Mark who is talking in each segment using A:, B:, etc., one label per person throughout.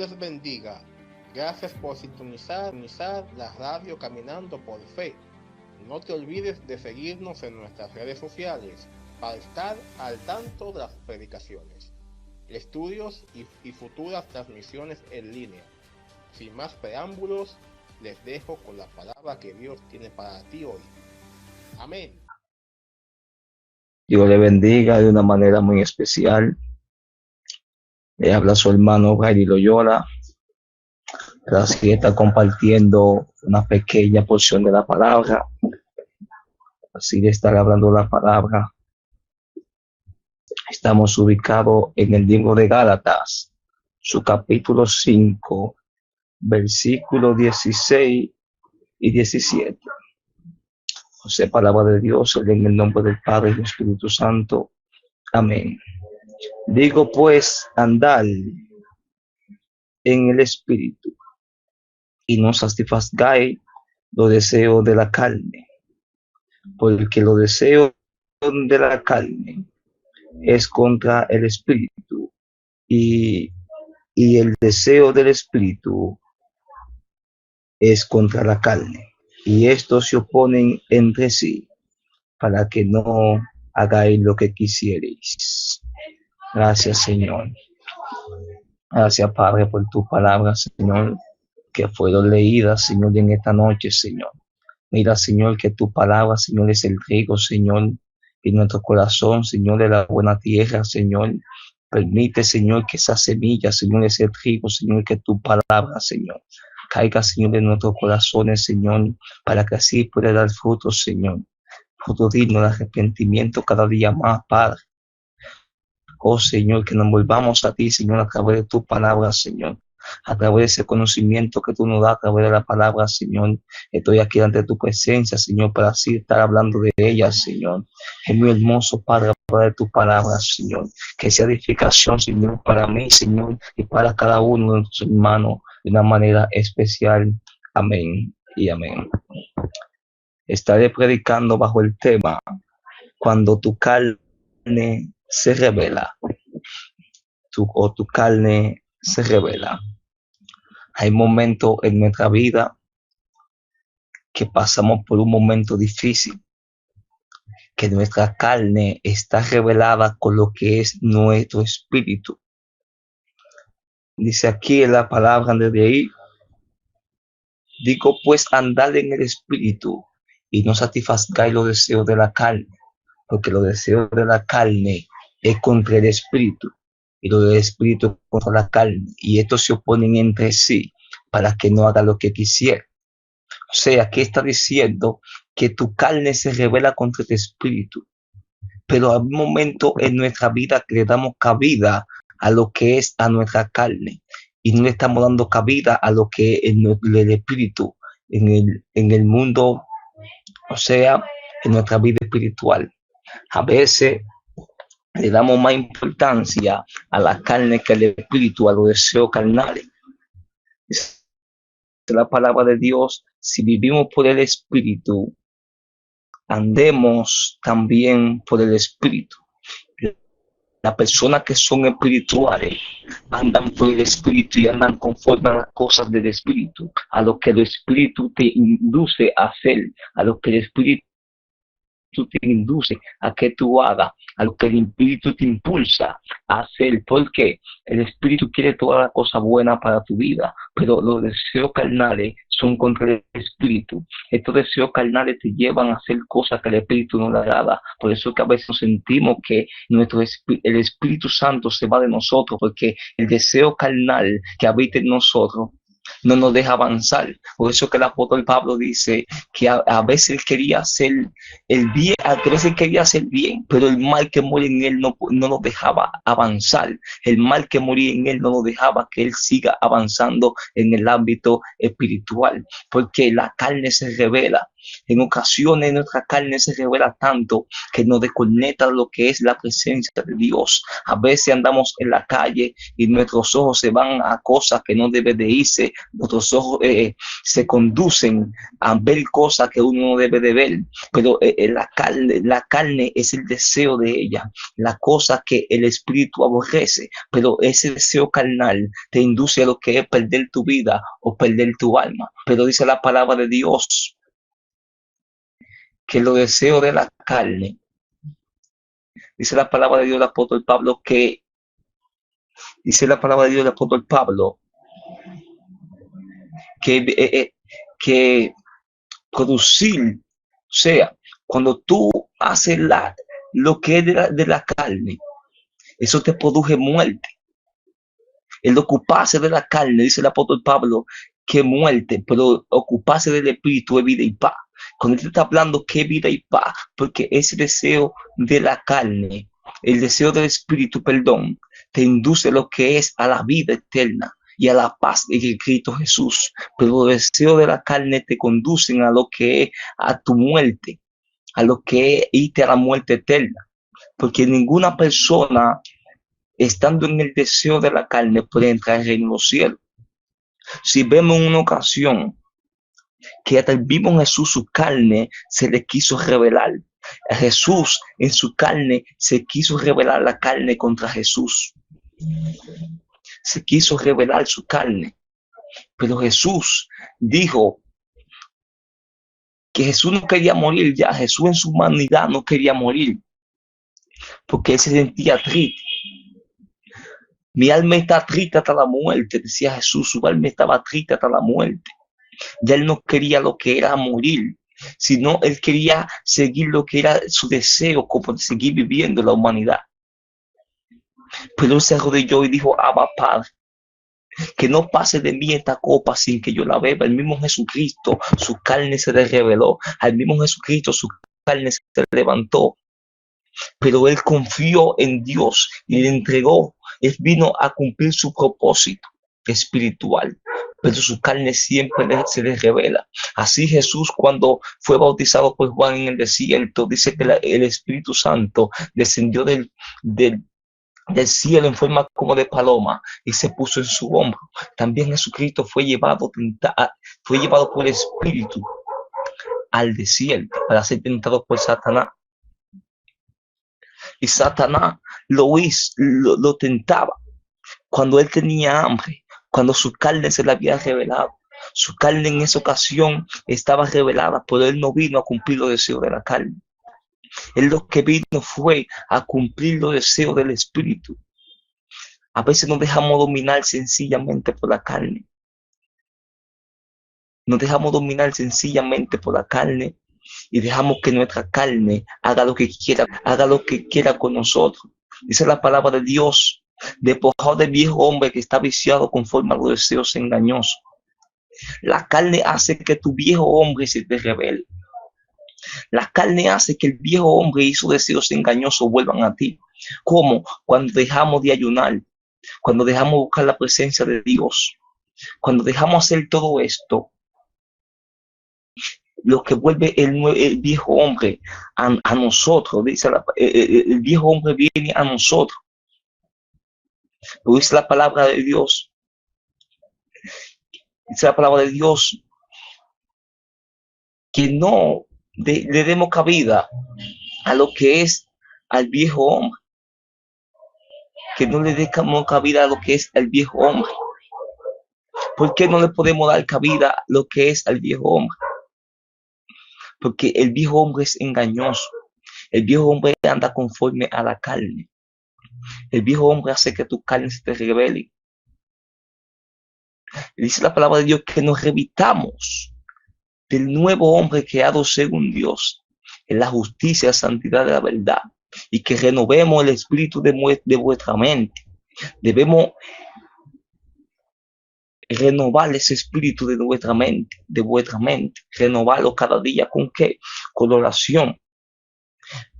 A: les bendiga. Gracias por sintonizar la radio Caminando por Fe. No te olvides de seguirnos en nuestras redes sociales para estar al tanto de las predicaciones, estudios y futuras transmisiones en línea. Sin más preámbulos, les dejo con la palabra que Dios tiene para ti hoy. Amén.
B: Dios le bendiga de una manera muy especial. Le habla su hermano Jairi Loyola. Así está compartiendo una pequeña porción de la palabra. Así de estar hablando la palabra. Estamos ubicados en el libro de Gálatas, su capítulo 5, versículos 16 y 17. José, palabra de Dios, en el nombre del Padre y del Espíritu Santo. Amén. Digo pues, andad en el Espíritu y no satisfagáis los deseos de la carne, porque los deseos de la carne es contra el Espíritu y el deseo del Espíritu es contra la carne, y estos se oponen entre sí para que no hagáis lo que quisierais. Gracias, Señor. Gracias, Padre, por tu palabra, Señor, que fueron leídas, Señor, en esta noche, Señor. Mira, Señor, que tu palabra, Señor, es el trigo, Señor, en nuestro corazón, Señor, de la buena tierra, Señor. Permite, Señor, que esa semilla, Señor, ese trigo, Señor, que tu palabra, Señor, caiga, Señor, en nuestros corazones, Señor, para que así pueda dar frutos, Señor. Fruto digno de arrepentimiento cada día más, Padre. Oh, Señor, que nos volvamos a ti, Señor, a través de tu palabra, Señor. A través de ese conocimiento que tú nos das a través de la palabra, Señor. Estoy aquí ante tu presencia, Señor, para así estar hablando de ella, Señor. Es muy hermoso, Padre, hablar de tu palabra, Señor. Que sea edificación, Señor, para mí, Señor, y para cada uno de nuestros hermanos de una manera especial. Amén y amén. Estaré predicando bajo el tema cuando tu carne se revela. Tu carne se revela. Hay momentos en nuestra vida que pasamos por un momento difícil, que nuestra carne está revelada con lo que es nuestro espíritu. Dice aquí en la palabra de ahí, digo pues andad en el espíritu y no satisfagáis los deseos de la carne, porque los deseos de la carne es contra el espíritu y los del espíritu contra la carne, y estos se oponen entre sí para que no haga lo que quisiera. O sea, aquí está diciendo que tu carne se revela contra tu espíritu, pero hay un momento en nuestra vida que le damos cabida a lo que es a nuestra carne y no le estamos dando cabida a lo que es el espíritu en el mundo, o sea, en nuestra vida espiritual. A veces le damos más importancia a la carne que al espíritu, a los deseos carnales. Es la palabra de Dios. Si vivimos por el espíritu, andemos también por el espíritu. Las personas que son espirituales andan por el espíritu y andan conforme a las cosas del espíritu, a lo que el espíritu te induce a hacer, a lo que el espíritu te induce a que tú hagas, a lo que el espíritu te impulsa a hacer, porque el espíritu quiere toda la cosa buena para tu vida, pero los deseos carnales son contra el espíritu. Estos deseos carnales te llevan a hacer cosas que el espíritu no le agrada. Por eso que a veces sentimos que el Espíritu Santo se va de nosotros, porque el deseo carnal que habita en nosotros no nos deja avanzar. Por eso que el apóstol Pablo dice que a veces él quería hacer el bien, a veces quería hacer bien, pero el mal que moría en él no nos dejaba avanzar. El mal que moría en él no nos dejaba que él siga avanzando en el ámbito espiritual, porque la carne se revela. En ocasiones nuestra carne se revela tanto que nos desconecta de lo que es la presencia de Dios. A veces andamos en la calle y nuestros ojos se van a cosas que no deben de irse. Nuestros ojos se conducen a ver cosas que uno no debe de ver. Pero la carne es el deseo de ella, la cosa que el espíritu aborrece. Pero ese deseo carnal te induce a lo que es perder tu vida o perder tu alma. Pero dice la palabra de Dios que los deseos de la carne, dice la palabra de Dios del apóstol Pablo, que producir, o sea, cuando tú haces lo que es de la carne, eso te produce muerte. El ocuparse de la carne, dice el apóstol Pablo, que muerte, pero ocuparse del espíritu es vida y paz. Cuando él está hablando que vida y paz, porque ese deseo de la carne, el deseo del espíritu, perdón, te induce lo que es a la vida eterna y a la paz de Cristo Jesús. Pero los deseos de la carne te conducen a lo que es a tu muerte, a lo que es irte a la muerte eterna. Porque ninguna persona, estando en el deseo de la carne, puede entrar en el reino de los cielos. Si vemos en una ocasión que hasta el mismo Jesús, su carne, se le quiso rebelar. A Jesús, en su carne, se quiso rebelar la carne contra Jesús. Se quiso rebelar su carne. Pero Jesús dijo que Jesús no quería morir ya. Jesús en su humanidad no quería morir, porque él se sentía triste. Mi alma está triste hasta la muerte, decía Jesús. Su alma estaba triste hasta la muerte. Ya él no quería lo que era morir, sino él quería seguir lo que era su deseo, como de seguir viviendo la humanidad. Pero él se arrodilló y dijo: Abba, Padre, que no pase de mí esta copa sin que yo la beba. El mismo Jesucristo, su carne se le reveló. Al mismo Jesucristo, su carne se levantó. Pero él confió en Dios y le entregó. Él vino a cumplir su propósito espiritual, pero su carne siempre se le revela. Así Jesús, cuando fue bautizado por Juan en el desierto, dice que el Espíritu Santo descendió del cielo en forma como de paloma y se puso en su hombro. También Jesucristo fue llevado por el Espíritu al desierto para ser tentado por Satanás. Y Satanás lo tentaba cuando él tenía hambre, cuando su carne se le había revelado. Su carne en esa ocasión estaba revelada, pero él no vino a cumplir los deseos de la carne. Él lo que vino fue a cumplir los deseos del espíritu. A veces nos dejamos dominar sencillamente por la carne. Nos dejamos dominar sencillamente por la carne y dejamos que nuestra carne haga lo que quiera con nosotros. Dice la palabra de Dios: despojado del viejo hombre que está viciado conforme a los deseos engañosos. La carne hace que tu viejo hombre se te rebele. La carne hace que el viejo hombre y sus deseos engañosos vuelvan a ti. ¿Cómo? Cuando dejamos de ayunar, cuando dejamos buscar la presencia de Dios, cuando dejamos hacer todo esto, lo que vuelve el viejo hombre a nosotros, dice el viejo hombre viene a nosotros. Lo dice la palabra de Dios. Dice la palabra de Dios que no le demos cabida a lo que es al viejo hombre. Que no le demos cabida a lo que es al viejo hombre. ¿Por qué no le podemos dar cabida a lo que es al viejo hombre? Porque el viejo hombre es engañoso. El viejo hombre anda conforme a la carne. El viejo hombre hace que tu carne se te revele. Dice la palabra de Dios que nos revistamos del nuevo hombre creado según Dios, en la justicia, la santidad de la verdad, y que renovemos el espíritu de vuestra mente. Debemos renovar ese espíritu de vuestra mente, renovarlo cada día. ¿Con qué? Con oración.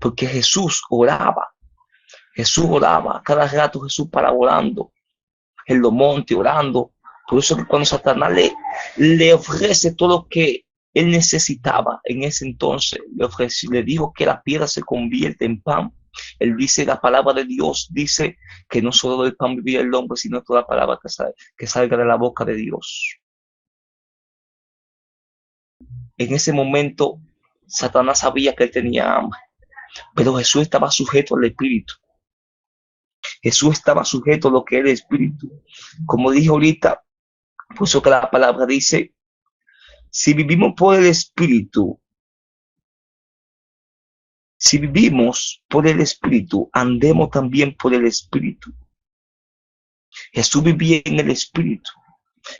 B: Porque Jesús oraba, cada rato Jesús para orando, en los montes orando. Por eso que cuando Satanás le ofrece todo lo que él necesitaba en ese entonces, le dijo que la piedra se convierte en pan. Él dice, la palabra de Dios dice que no solo del pan vivía el hombre, sino toda palabra que salga de la boca de Dios. En ese momento, Satanás sabía que él tenía hambre, pero Jesús estaba sujeto al Espíritu. Jesús estaba sujeto a lo que es el Espíritu. Como dije ahorita, por eso que la palabra dice, si vivimos por el Espíritu, si vivimos por el Espíritu, andemos también por el Espíritu. Jesús vivía en el Espíritu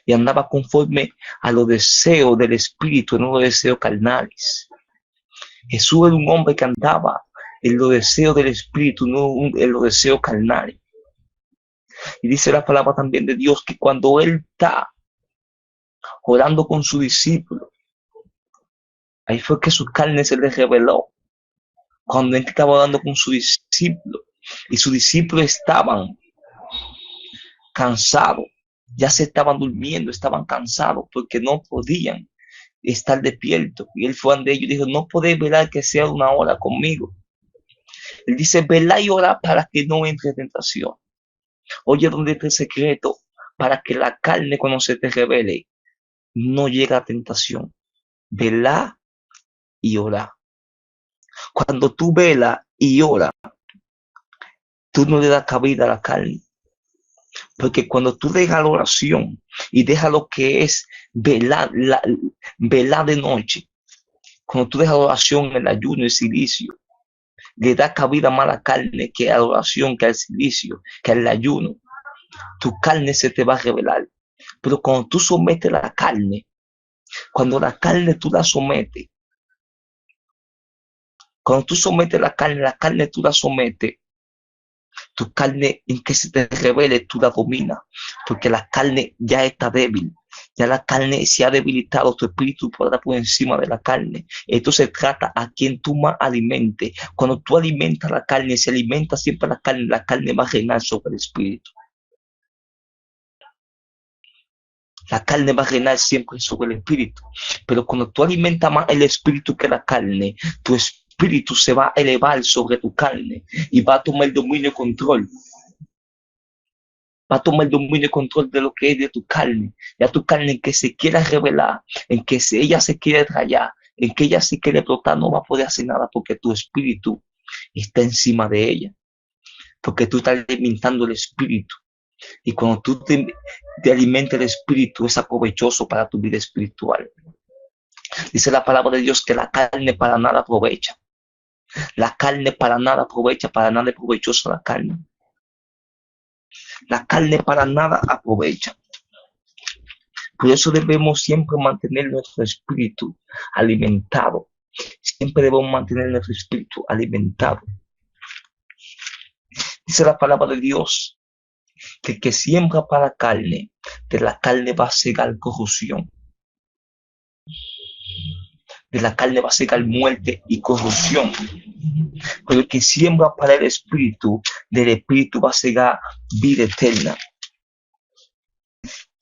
B: y andaba conforme a los deseos del Espíritu, no los deseos carnales. Jesús era un hombre que andaba en los deseos del Espíritu, no en los deseos carnales. Y dice la palabra también de Dios que cuando él está orando con su discípulo, ahí fue que su carne se le reveló. Cuando él estaba orando con su discípulo y sus discípulos estaban cansados, ya se estaban durmiendo, estaban cansados porque no podían estar despiertos. Y él fue ante ellos y dijo, no podéis velar que sea una hora conmigo. Él dice, velá y orá para que no entre tentación. Oye, ¿dónde está el secreto? Para que la carne cuando se te revele no llegue a tentación. Velá y orá. Cuando tú velas y oras, tú no le das cabida a la carne. Porque cuando tú dejas la oración y dejas lo que es velar de noche, cuando tú dejas la oración, el ayuno, el silicio, le da cabida más a la carne que a la oración, que al silicio, que al ayuno. Tu carne se te va a revelar. Pero cuando tú sometes la carne, cuando la carne tú la sometes, cuando tú sometes la carne tú la sometes, tu carne en que se te revele, tú la dominas, porque la carne ya está débil, ya la carne se ha debilitado, tu espíritu podrá por encima de la carne. Esto se trata a quien tú más alimentes. Cuando tú alimentas la carne, se alimenta siempre la carne va a reinar sobre el espíritu. La carne va a reinar siempre sobre el espíritu, pero cuando tú alimentas más el espíritu que la carne, tu espíritu se va a elevar sobre tu carne y va a tomar el dominio y control. Va a tomar el dominio y control de lo que es de tu carne. Ya tu carne en que se quiera revelar, en que ella se quiere rayar, en que ella se quiere explotar, no va a poder hacer nada porque tu espíritu está encima de ella. Porque tú estás alimentando el espíritu. Y cuando tú te alimentas el espíritu, es aprovechoso para tu vida espiritual. Dice la palabra de Dios que la carne para nada aprovecha. La carne para nada aprovecha, para nada es provechosa la carne. La carne para nada aprovecha. Por eso debemos siempre mantener nuestro espíritu alimentado. Siempre debemos mantener nuestro espíritu alimentado. Dice la palabra de Dios que el que siembra para carne, de la carne va a cegar corrupción. De la carne va a cegar muerte y corrupción. Pero el que siembra para el espíritu, del espíritu va a cegar vida eterna.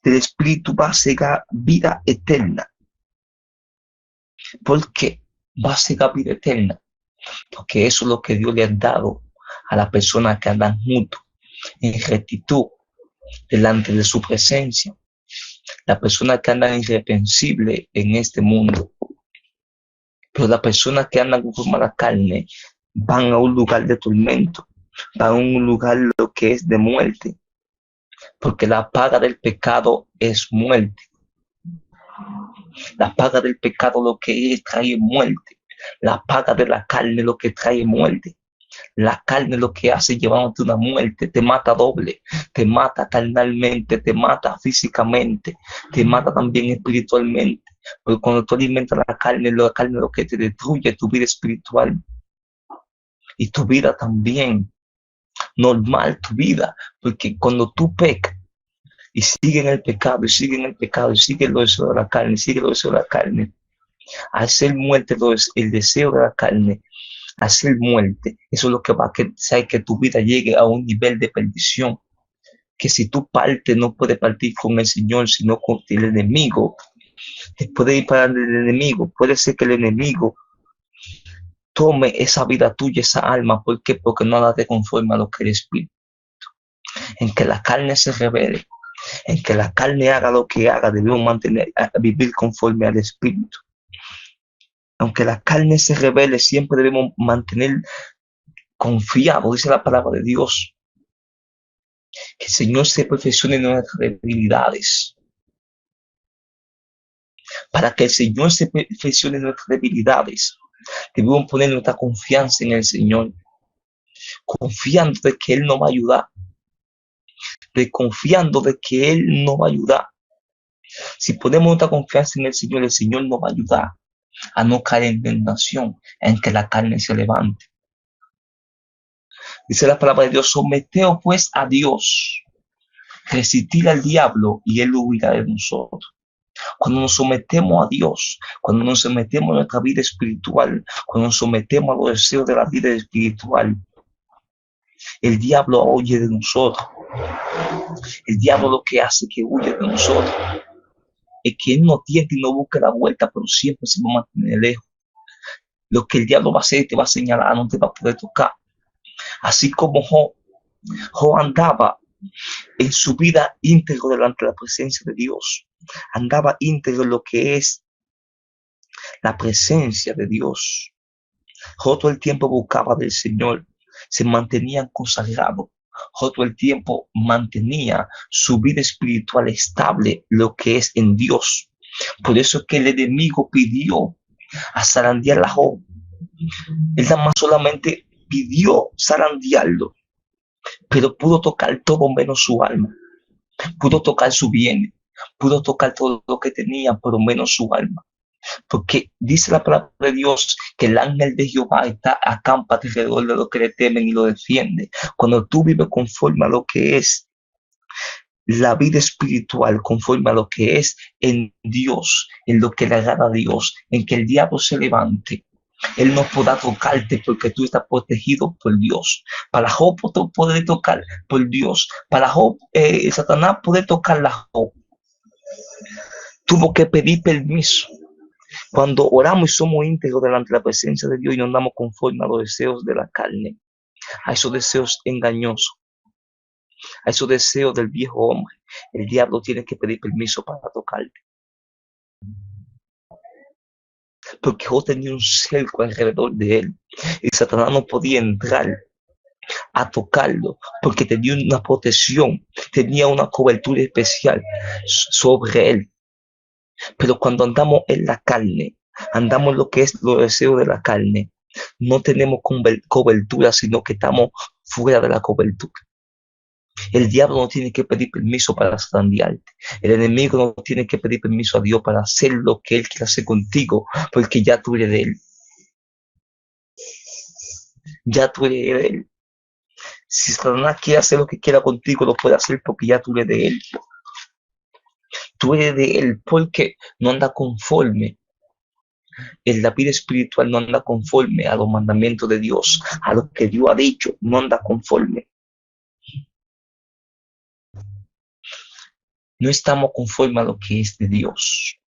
B: Del espíritu va a cegar vida eterna. ¿Por qué va a cegar vida eterna? Porque eso es lo que Dios le ha dado a las personas que andan juntos en rectitud delante de su presencia. Las personas que andan irreprensibles en este mundo. Pero las personas que andan conforme a la carne van a un lugar de tormento, van a un lugar lo que es de muerte, porque la paga del pecado es muerte. La paga del pecado lo que es trae muerte. La paga de la carne lo que trae muerte. La carne lo que hace llevándote una muerte, te mata doble, te mata carnalmente, te mata físicamente, te mata también espiritualmente. Porque cuando tú alimentas la carne lo que te destruye tu vida espiritual y tu vida también normal, tu vida. Porque cuando tú pecas y sigues en el pecado, y sigues en el pecado, y sigues lo deseo de la carne, y sigues lo deseo de la carne, hacer muerte el deseo de la carne, hacer muerte, eso es lo que va a hacer que tu vida llegue a un nivel de perdición, que si tú partes no puedes partir con el Señor, sino con el enemigo. puede ir para el enemigo. Puede ser que el enemigo tome esa vida tuya, esa alma. ¿Por qué? Porque no la de conforme a lo que el Espíritu. En que la carne se revele, en que la carne haga lo que haga, debemos vivir conforme al Espíritu. Aunque la carne se revele, siempre debemos mantener confiado, dice la palabra de Dios, que el Señor se perfeccione en nuestras debilidades. Para que el Señor se perfeccione en nuestras debilidades, debemos poner nuestra confianza en el Señor, confiando de que Él nos va a ayudar, confiando de que Él nos va a ayudar. Si ponemos nuestra confianza en el Señor nos va a ayudar a no caer en tentación, en que la carne se levante. Dice la palabra de Dios: someteos pues a Dios, resistir al diablo y Él huirá de nosotros. Cuando nos sometemos a Dios, cuando nos sometemos a nuestra vida espiritual, cuando nos sometemos a los deseos de la vida espiritual, el diablo huye de nosotros. El diablo lo que hace es que huye de nosotros. Es que Él no tiende y no busca la vuelta, pero siempre se va a mantener lejos. Lo que el diablo va a hacer, te va a señalar, no te va a poder tocar. Así como Job andaba en su vida íntegro delante de la presencia de Dios. Andaba íntegro en lo que es la presencia de Dios. Job todo el tiempo buscaba del Señor, se mantenía consagrado. Job todo el tiempo mantenía su vida espiritual estable, lo que es en Dios. Por eso es que el enemigo pidió a zarandear a Job. Él nada más solamente pidió zarandearlo, pero pudo tocar todo menos su alma. Pudo tocar su bien, pudo tocar todo lo que tenía, pero menos su alma. Porque dice la palabra de Dios que el ángel de Jehová acampa alrededor de los que le temen y lo defiende. Cuando tú vives conforme a lo que es la vida espiritual, conforme a lo que es en Dios, en lo que le agrada a Dios, en que el diablo se levante, Él no podrá tocarte porque tú estás protegido por Dios. Para Job poder tocar por Dios. Para Job, Satanás poder tocar a Job, tuvo que pedir permiso. Cuando oramos y somos íntegros delante de la presencia de Dios y no andamos conforme a los deseos de la carne, a esos deseos engañosos, a esos deseos del viejo hombre, el diablo tiene que pedir permiso para tocarte. Porque Job tenía un cerco alrededor de él y Satanás no podía entrar a tocarlo porque tenía una protección, tenía una cobertura especial sobre él. Pero cuando andamos en la carne, andamos lo que es los deseos de la carne, no tenemos cobertura, sino que estamos fuera de la cobertura. El diablo no tiene que pedir permiso para zarandearte. El enemigo no tiene que pedir permiso a Dios para hacer lo que Él quiere hacer contigo, porque ya tú eres de Él. Ya tú eres de Él. Si Satanás quiere hacer lo que quiera contigo, lo puede hacer porque ya tú eres de Él. Tú eres de Él porque no anda conforme. En la vida espiritual no anda conforme a los mandamientos de Dios, a lo que Dios ha dicho, no anda conforme. No estamos conformes a lo que es de Dios.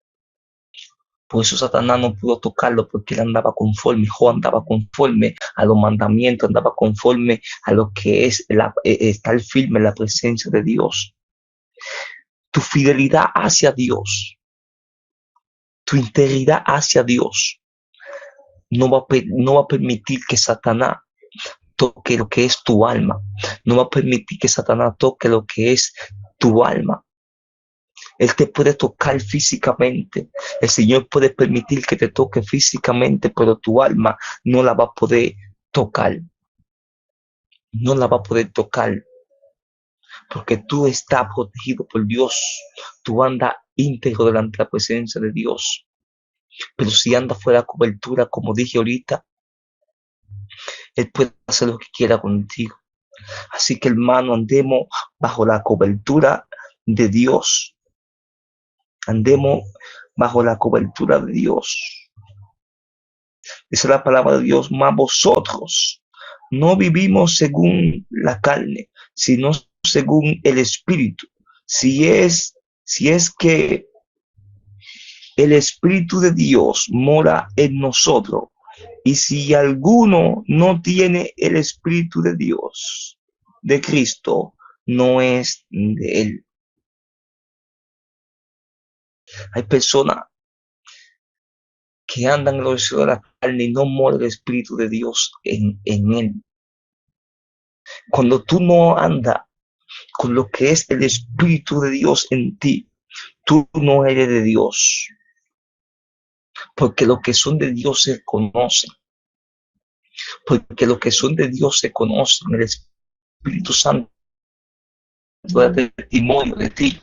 B: Por eso Satanás no pudo tocarlo, porque él andaba conforme. Job andaba conforme a los mandamientos, andaba conforme a lo que es estar firme en la presencia de Dios. Tu fidelidad hacia Dios, tu integridad hacia Dios, no va a permitir que Satanás toque lo que es tu alma. No va a permitir que Satanás toque lo que es tu alma. Él te puede tocar físicamente. El Señor puede permitir que te toque físicamente, pero tu alma no la va a poder tocar. No la va a poder tocar. Porque tú estás protegido por Dios. Tú andas íntegro delante de la presencia de Dios. Pero si andas fuera de cobertura, como dije ahorita, Él puede hacer lo que quiera contigo. Así que, hermano, andemos bajo la cobertura de Dios. Andemos bajo la cobertura de Dios. Dice la palabra de Dios: mas vosotros no vivimos según la carne, sino según el Espíritu. Si es que el Espíritu de Dios mora en nosotros. Y si alguno no tiene el Espíritu de Dios, de Cristo, no es de él. Hay personas que andan en los deseos de la carne y no mora el Espíritu de Dios en él. Cuando tú no andas con lo que es el Espíritu de Dios en ti, tú no eres de Dios. Porque los que son de Dios se conocen. Porque los que son de Dios se conocen. El Espíritu Santo da testimonio de ti.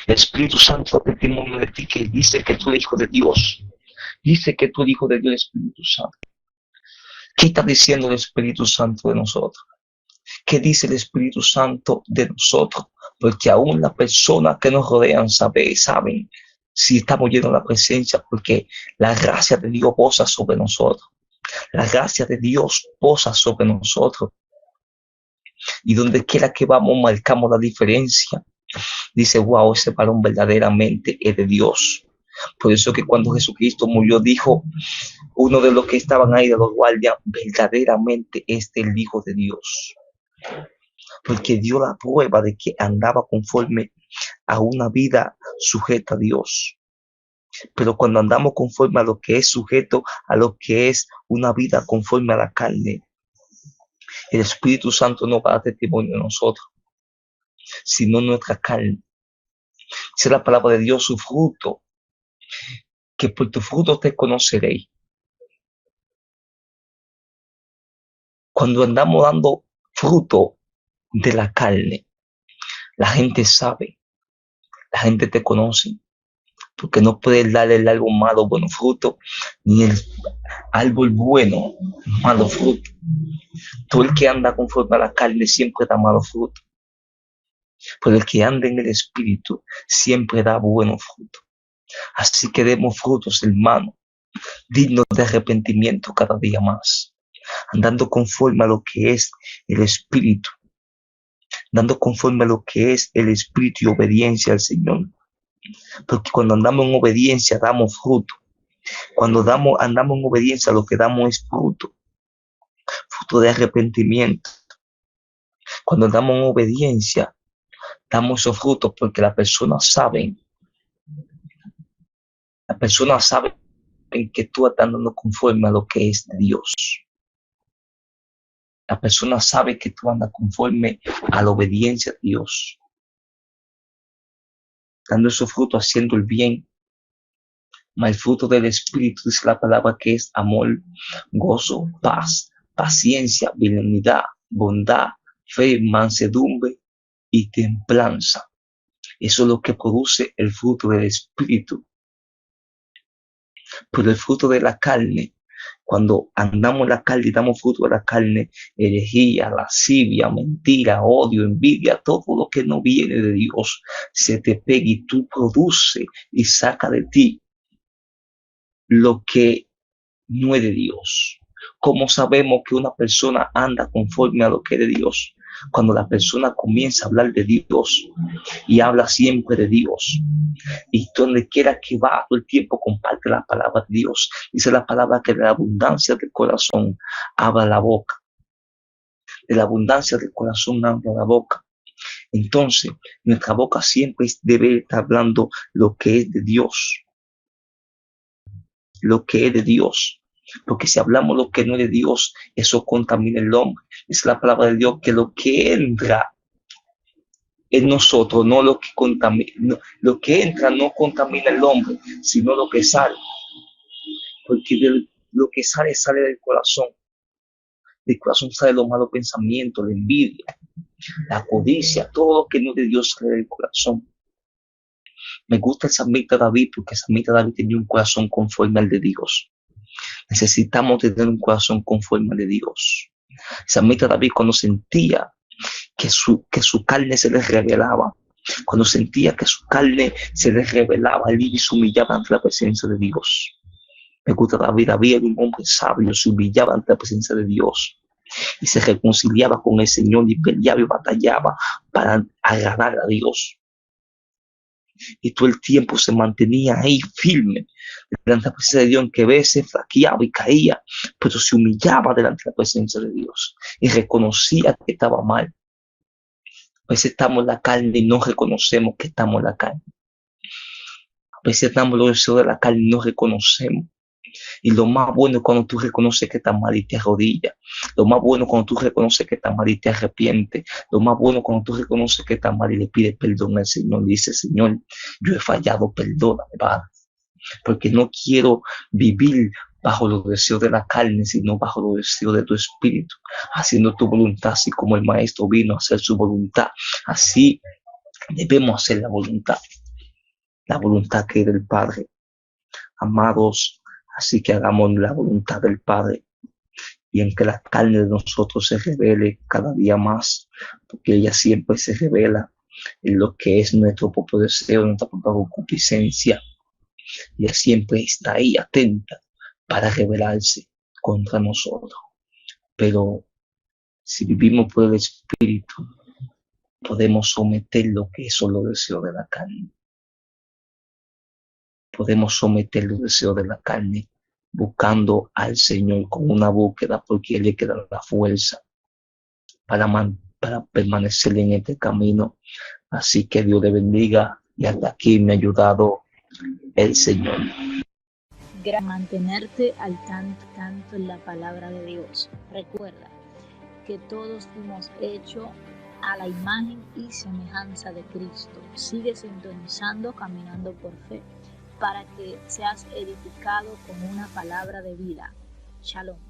B: El Espíritu Santo da testimonio de ti, que dice que tú eres hijo de Dios. Dice que tú eres hijo de Dios, el Espíritu Santo. ¿Qué está diciendo el Espíritu Santo de nosotros? ¿Qué dice el Espíritu Santo de nosotros? Porque aún las personas que nos rodean saben si estamos llenos de la presencia, porque la gracia de Dios posa sobre nosotros. La gracia de Dios posa sobre nosotros. Y donde quiera que vamos, marcamos la diferencia. Dice, wow, ese varón verdaderamente es de Dios. Por eso que cuando Jesucristo murió, dijo uno de los que estaban ahí de los guardias, verdaderamente es el Hijo de Dios. Porque dio la prueba de que andaba conforme a una vida sujeta a Dios. Pero cuando andamos conforme a lo que es sujeto, a lo que es una vida conforme a la carne, el Espíritu Santo no va a dar testimonio de nosotros, sino nuestra carne. Dice la palabra de Dios, su fruto, que por tu fruto te conoceréis. Cuando andamos dando fruto de la carne, la gente sabe, la gente te conoce, porque no puedes darle el árbol malo bueno fruto, ni el árbol bueno malo fruto. Todo el que anda conforme a la carne siempre da malo fruto, pero el que anda en el Espíritu siempre da buenos frutos. Así que demos frutos, hermano, dignos de arrepentimiento cada día más, andando conforme a lo que es el Espíritu, dando conforme a lo que es el Espíritu y obediencia al Señor. Porque cuando andamos en obediencia damos fruto. Cuando andamos en obediencia, lo que damos es fruto de arrepentimiento. Cuando andamos en obediencia, damos esos frutos porque las personas saben que tú estás andando conforme a lo que es de Dios. La persona sabe que tú andas conforme a la obediencia de Dios, dando esos frutos, haciendo el bien. El fruto del Espíritu dice la palabra que es amor, gozo, paz, paciencia, benignidad, bondad, fe, mansedumbre y templanza. Eso es lo que produce el fruto del Espíritu. Pero el fruto de la carne, cuando andamos en la carne y damos fruto de la carne, herejía, lascivia, mentira, odio, envidia, todo lo que no viene de Dios, se te pega y tú produces y saca de ti lo que no es de Dios. ¿Cómo sabemos que una persona anda conforme a lo que es de Dios? Cuando la persona comienza a hablar de Dios y habla siempre de Dios, y donde quiera que va todo el tiempo comparte la palabra de Dios. Dice la palabra que de la abundancia del corazón habla la boca. De la abundancia del corazón habla la boca. Entonces, nuestra boca siempre debe estar hablando lo que es de Dios. Lo que es de Dios. Porque si hablamos lo que no es de Dios, eso contamina el hombre. Es la palabra de Dios que lo que entra en nosotros, no lo que contamina, no, lo que entra no contamina el hombre, sino lo que sale. Porque lo que sale del corazón. Del corazón sale los malos pensamientos, la envidia, la codicia, todo lo que no es de Dios sale del corazón. Me gusta el salmista David porque el salmista David tenía un corazón conforme al de Dios. Necesitamos tener un corazón conforme al de Dios. El salmista David, cuando sentía que su carne se les revelaba, cuando sentía que su carne se les revelaba, él se humillaba ante la presencia de Dios. Me gusta David era un hombre sabio, se humillaba ante la presencia de Dios y se reconciliaba con el Señor y peleaba y batallaba para agradar a Dios. y todo el tiempo se mantenía ahí firme delante de la presencia de Dios, en que a veces flaqueaba y caía, pero se humillaba delante de la presencia de Dios y reconocía que estaba mal. A veces estamos en la carne y no reconocemos que estamos en la carne. A veces estamos en los deseos de la carne y no reconocemos. Y lo más bueno es cuando tú reconoces que estás mal y te arrodillas. Lo más bueno es cuando tú reconoces que estás mal y te arrepientes. Lo más bueno es cuando tú reconoces que estás mal y le pides perdón al Señor. Y dices, Señor, yo he fallado, perdóname, Padre. Porque no quiero vivir bajo los deseos de la carne, sino bajo los deseos de tu espíritu, haciendo tu voluntad, así como el Maestro vino a hacer su voluntad. Así debemos hacer la voluntad que es del Padre. Amados, así que hagamos la voluntad del Padre y en que la carne de nosotros se revele cada día más, porque ella siempre se revela en lo que es nuestro propio deseo, nuestra propia concupiscencia. Ella siempre está ahí atenta para rebelarse contra nosotros. Pero si vivimos por el Espíritu, podemos someter lo que son los deseos de la carne. Podemos someter los deseos de la carne buscando al Señor con una búsqueda, porque Él le queda la fuerza para permanecer en este camino. Así que Dios le bendiga, y hasta aquí me ha ayudado el Señor.
C: Mantenerte al tanto en la palabra de Dios. Recuerda que todos fuimos hechos a la imagen y semejanza de Cristo. Sigue sintonizando Caminando por Fe para que seas edificado con una palabra de vida. Shalom.